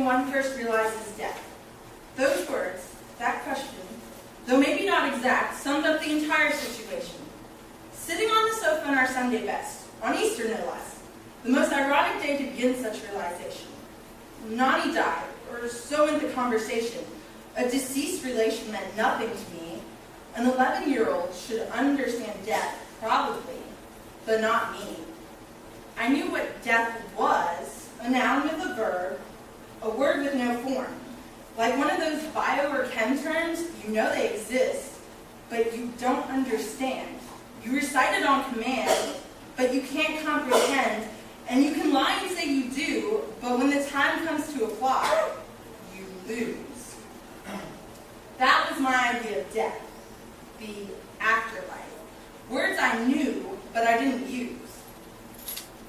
when one first realizes death. Those words, that question, though maybe not exact, summed up the entire situation. Sitting on the sofa in our Sunday best, on Easter no less, the most ironic day to begin such realization. Nani died, or so went the conversation. A deceased relation meant nothing to me. An 11-year-old should understand death, probably, but not me. I knew what death was, a noun with a verb, a word with no form. Like one of those bio or chem terms, you know they exist, but you don't understand. You recite it on command, but you can't comprehend, and you can lie and say you do, but when the time comes to apply, you lose. That was my idea of death, the afterlife. Words I knew, but I didn't use.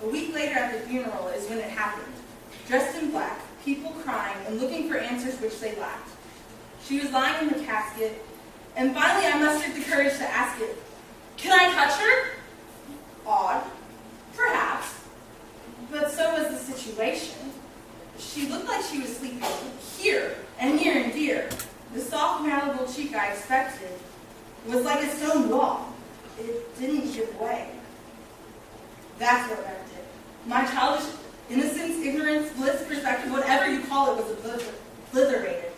A week later at the funeral is when it happened. Dressed in black, people crying and looking for answers which they lacked. She was lying in the casket, and finally I mustered the courage to ask it, "Can I touch her?" Odd, perhaps, but so was the situation. She looked like she was sleeping here and near and dear. The soft, malleable cheek I expected was like a stone wall. It didn't give way. That's what wrecked it. My childish innocence, ignorance, bliss, perspective, whatever you call it, was obliterated.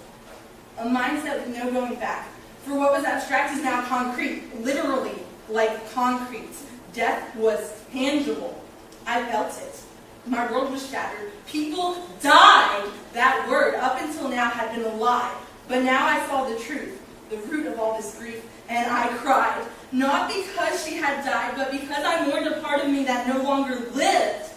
A mindset with no going back. For what was abstract is now concrete, literally like concrete. Death was tangible. I felt it. My world was shattered. People died. That word, up until now, had been a lie. But now I saw the truth, the root of all this grief, and I cried. Not because she had died, but because I mourned a part of me that no longer lived.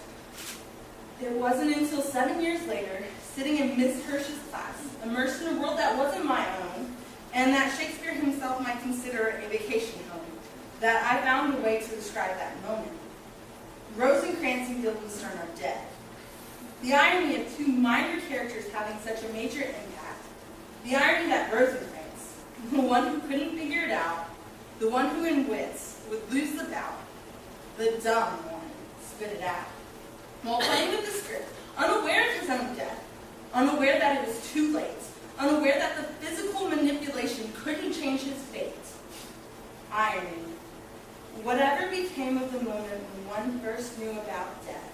It wasn't until 7 years later, sitting in Miss Hirsch's class, immersed in a world that wasn't my own, and that Shakespeare himself might consider a vacation home, that I found a way to describe that moment. Rosencrantz and Guildenstern are dead. The irony of two minor characters having such a major impact. The irony that Rosencrantz, the one who couldn't figure it out, the one who in wits would lose the bout, the dumb one, spit it out. While playing with the script, unaware of his own death, unaware that it was too late, unaware that the physical manipulation couldn't change his fate. Irony. Whatever became of the moment when one first knew about death.